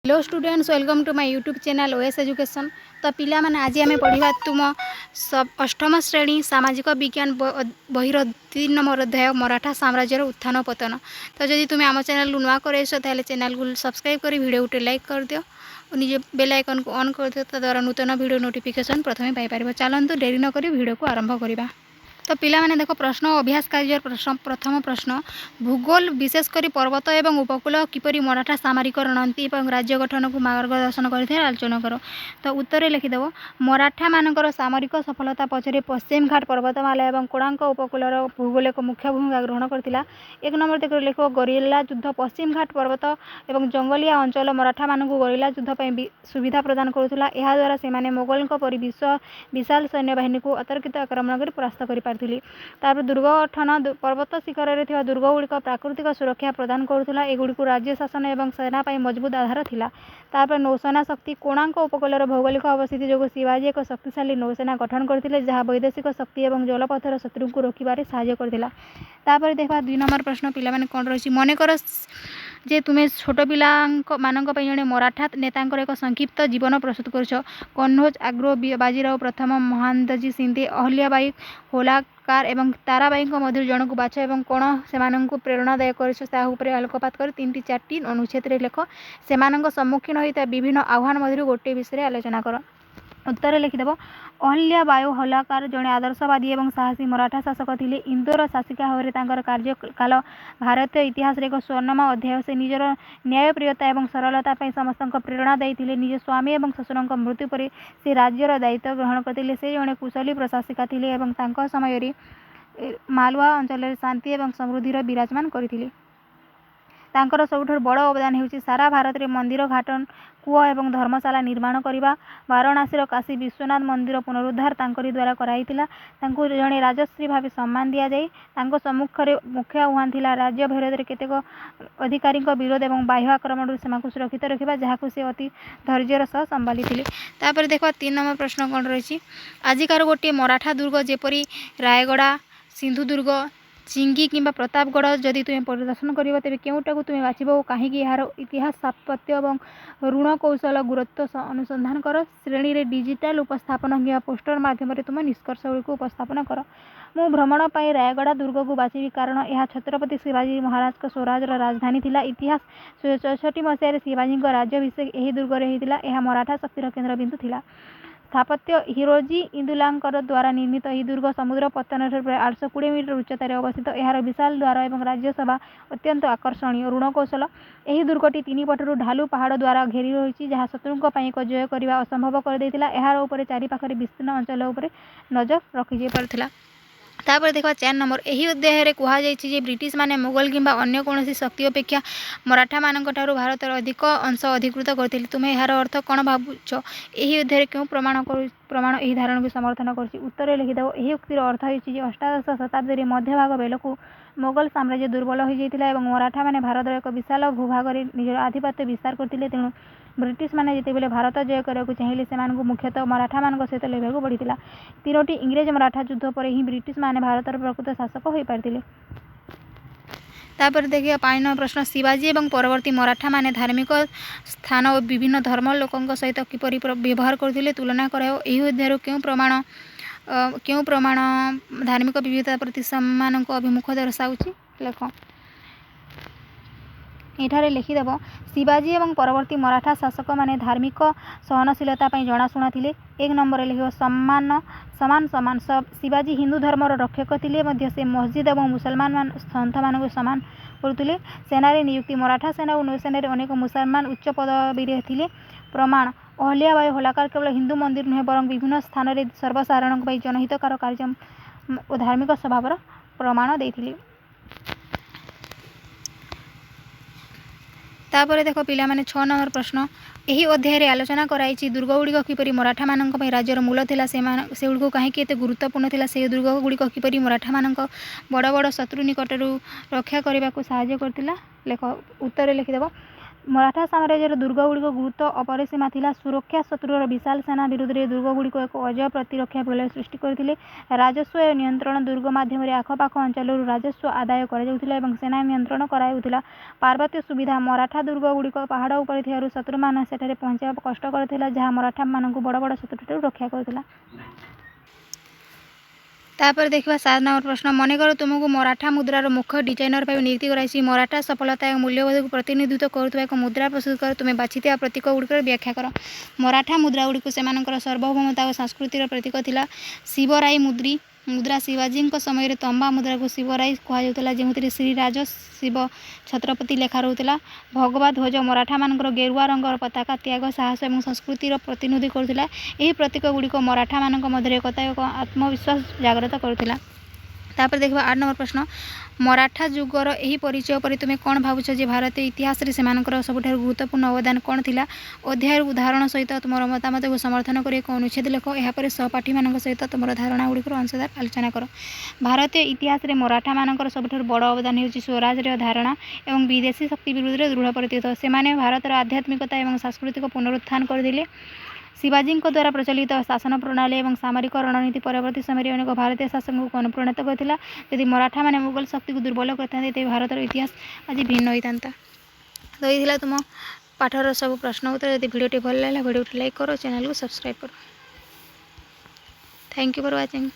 Hello students, welcome to my YouTube channel OS education. तो पिला माने आज आम पढ़ा तुम सब अष्टम श्रेणी सामाजिक विज्ञान बहिर 3 नंबर अध्याय मराठा साम्राज्यर उत्थान पतन। तो जदि तुम्हें आम चैनल नुआ कर चैनल को सब्सक्राइब कर वीडियो गोटे लाइक कर दियो और निजे बेल आइकन को ऑन कर दियो, तद्वारा नूतन वीडियो नोटिफिकेशन प्रथम पाइपर। चलतु डेरी नक वीडियो को आरंभ करवा। तो पिला माने देखो प्रश्न अभ्यास कार्य प्रथम प्रश्न, भूगोल विशेषकर पर्वत एवं उपकूल किपरि मराठा सामरिक रणनीति और राज्य गठन को मार्गदर्शन करते आलोचना कर। तो उत्तर लिखिदेव, मराठा मानकर सामरिक सफलता पछरे पश्चिम घाट पर्वतमाला और कोणार्क उपकूलर भूगोल एक मुख्य भूमिका ग्रहण करता। एक नंबर देख लिख, गरिल्ला युद्ध पश्चिम घाट पर्वत और जंगलिया अंचल मराठा मानक गरिल्ला युद्ध सुविधा प्रदान करुला। यह द्वारा से मोगल विशाल सैन्य बाहिनी को अतर्कित आक्रमण कर परास्त कर दुर्ग गठन, पर्वत शिखर में दुर्ग गुड़िक प्राकृतिक सुरक्षा प्रदान करुला। एगुड़ी राज्य शासन और सेना मजबूत आधार थिला। तापर नौसेना शक्ति, कोणार्क उपकूलर भौगोलिक अवस्थिति जो शिवाजी एक शक्तिशाली नौसेना गठन करते जहाँ वैदेशिक शक्ति और जलपथर शत्रु को रोकबार साहाय्य करथिला। तापर देखा 2 नंबर प्रश्न, पिला माने कोन रही मनकर जे तुम्हें छोट पिला मानक जड़े मराठा नेता एक संक्षिप्त जीवन प्रस्तुत कर। कन्नौज, आग्रो, बाजीराव प्रथम, महादजी शिंदे, अहल्याबाई होलाकार और ताराबाई मध्य जन को बाछ और कौन से प्रेरणादायक कर आलोकपात कर 3-4 अनुच्छेद लेख। से सम्मुखीन होता विभिन्न आह्वान मध्य गोटे विषय आलोचना कर। उत्तर लिखिदेव, अहल्याबाई होलाकार जड़े आदर्शवादी और साहसी मराठा शासक थे। इंदोर शासिका भाव कार्यकाल भारतीय इतिहास एक स्वर्णमय अध्याय। से निजर न्यायप्रियता और सरलता समस्त प्रेरणा देते। निज स्वामी और शशुर मृत्यु पर से राज्यर दायित्व ग्रहण करते। से जड़े कुशली प्रशासिका थे और समय मालवा अंचल शांति और समृद्धि विराजमान करथिले। तांकर सबुठ बड़ अवदान होउछि सारा भारत में मंदिर, घाटन, कूଅ और धर्मशाला निर्माण करवा। वाराणसी काशी विश्वनाथ मंदिर पुनरुद्धार तांकरी द्वारा कराइतिला। तांको जड़े राजश्री भाव सम्मान दि जाए। तांको सम्मुखरे मुख्य आह्वान थिला राज्य भैरव केतेक अधिकारी विरोध और बाह्य आक्रमण से सुरक्षित रखा, जहाँ से अति धैर्यर सह संभाली थिले। तापर देखो 3 नंबर प्रश्न कौन रही, आजिकार गोटे मराठा दुर्ग जेपरी रायगड़ा, सिंधुदुर्ग, चिंगी किंबा प्रतापगढ़ जदि तुम्हें परिदर्शन कर तेज केउटा को तुम्हें बाछब और कहीं यार इतिहास स्थापत्य और ऋण कौशल गुरुत्व अनुसंधान कर। श्रेणी रे डिजिटल उपस्थापन कि पोस्टर माध्यम तुम निष्कर्ष को उपस्थापन कर। मु भ्रमण पर रायगड़ा दुर्ग को बाछी कारण यह छत्रपति शिवाजी महाराज का स्वराज्यर राजधानी थिला। इतिहास 1664 मसीह शिवाजी राज्याभिषेक यही दुर्ग में होता। यह मराठा शक्तिर केन्द्रबिंदु थिला। स्थापत्य हिरोजी इंदुलांकर द्वारा निर्मित यह दुर्ग समुद्र पतन प्राय 820 मीटर उच्चतार अवस्थित। यार विशाल द्वार और राज्यसभा अत्यंत आकर्षणीय। ऋण कौशल, यह दुर्गटी 3 पटरू ढालू पहाड़ द्वारा घेरी रही जहाँ शत्रुओं एक जय करने असंभव कर देथिला। यार ऊपर चारिपाखरे विस्तीर्ण अंचल उपर नजर रखी पारुथिला। तापर देखा 4 नंबर, यही अध्याय कहुई ब्रिटिश माने मुगल किंबा अन्य कौन शक्ति अपेक्षा मराठा मान भारत अधिक अंश अधिकृत करते। तुम्हें यार अर्थ कौन भावुच, यही अध्याय क्यों प्रमाण यही धारणा को समर्थन कर। उत्तर लिखिदेव, यही उक्तिर अर्थ होती अष्टादश शताब्दी मध्यभाग बेलू मुगल साम्राज्य दुर्बल हो जाता और मराठा माने भारत एक विशाल भूभाग में निज आधिपत्य विस्तार करते। तेणु ब्रिटिश माने जितेबाला भारत जय करने चाहिए से मुख्यतः मराठा मान सहित लड़ाई बढ़ीला। 3टी इंग्रेज मराठा युद्ध पर ही ब्रिटिश माने भारतर प्रकृत शासक हो पारथिले। तापर देखिए 5 नंबर प्रश्न, शिवाजी और परवर्ती मराठा माने धार्मिक स्थान और विभिन्न धर्म लोकों सहित किपरि व्यवहार करथिले तुलना कराओ। यही अध्याय क्यों प्रमाण धार्मिक विविधता प्रति सम्मान को अभिमुख दर्शाऊँच लेख। एठारे लिखिदेव, शिवाजी और परवर्ती मराठा शासक माने धार्मिक सहनशीलता जनाशुना थिले। 1 नंबर लिख, समान शिवाजी हिंदू धर्मर रक्षक थिले। से मस्जिद और मुसलमान सन्थ मान सम्मान करुले। सेना नियुक्ति, मराठा सेना और नौसेना अनेक मुसलमान उच्च पदवी थिले। प्रमाण, अहल्याबाई होलाकार केवल हिंदू मंदिर नुहे बरं विभिन्न स्थान में सर्वसाधारण जनहितकार कार्य और धार्मिक स्वभाव प्रमाण देथिले। तापर देख पिला माने 6 नंबर प्रश्न, यही अध्याय आलोचना कराई दुर्ग गुड़िक किपरि मराठा मानक राज्यर मूल थिला, से गुड़ कहीं एत गुरुत्वपूर्ण थिला। से दुर्ग गुड़िक किपरि मराठा मानक बड़ बड़ शत्रु निकटरू रक्षा करने को साहाय्य करथिला लेख। उत्तर लिखिदेव, मराठा साम्राज्यर दुर्गगुड़िक गुरुत्व अपरिसीमा थिला। सुरक्षा शत्रुर विशाल सेना विरुद्ध में दुर्गगुड़िक एक अजय प्रतिरक्षा बलय सृष्टि करथिले। राजस्व एवं नियंत्रण दुर्ग माध्यम आखपाख अंचल राजस्व आदाय कराउथिला एवं सेना नियंत्रण कराउथिला। पार्वत्य सुविधा मराठा दुर्गगुड़िक पहाड़ उपर थियारु शत्रु मान सेठारे पहुंचा कष्टकर थिला, जहा मराठा मानकु बड़ बड़ शत्रुठारु रक्षा करथिला। तापर देखा 7 नंबर प्रश्न, मन कर तुमको मराठा मुद्रार मुख्य डिजाइनर भाव नियुक्ति कराई। मराठा सफलता और मूल्यबोध को प्रतिनिधित्व करुवा एक मुद्रा प्रस्तुत कर तुम्हें बाछिथिबा प्रतीक गुड़िकर व्याख्या कर। मराठा मुद्रा गुड़िक सेमानकर सार्वभौमता और संस्कृतिर प्रतीक थिला। शिवराई मुद्रा शिवाजी समय तंबा मुद्रा को शिवराई कहुला, जो श्री राज शिव छत्रपति लेखा रोला। भगवा ध्वज मराठा मानकर गेरुआ रंगर पताका त्याग साहस और संस्कृतिर प्रतिनिधि करुला। यह प्रतीक गुड़िक मराठा मानक मध्य एकता और आत्मविश्वास जागृत करुला। तापर देखा 8 नंबर प्रश्न, मराठा जुगर यही परिचय पर तुम्हें कौन भावुच जे भारतीय इतिहास रे सेमानकर सबुठारु गुरुत्वपूर्ण अवदान कौन थिला। अध्याय उदाहरण सहित तुम मतामत को समर्थन कर एक अनुच्छेद लेख। यापर सहपाठी मान सहित तुम धारणा गुड़िकर अंशदार आलोचना कर। भारतीय इतिहास रे मराठा मानकर सबुठारु बड़ अवदान होउछि स्वराज धारणा एवं विदेशी शक्ति विरुद्ध दृढ़ प्रतिरोध। सेमाने भारतर आध्यात्मिकता एवं सांस्कृतिक पुनरुत्थान करदिले। शिवाजी द्वारा प्रचलित शासन प्रणाली और सामरिक रणनीति परवर्ती समय अनेक भारतीय शासक को अनुप्राणित करथिला। यदि मराठा माने मुगल शक्ति को दुर्बल करते तेज भारतर इतिहास आज भिन्न होता। तो ये तुम पाठर सब प्रश्न उत्तर। यदि वीडियो भल लगा वीडियो लाइक करो, चैनल को सब्सक्राइब करो। Thank you for watching.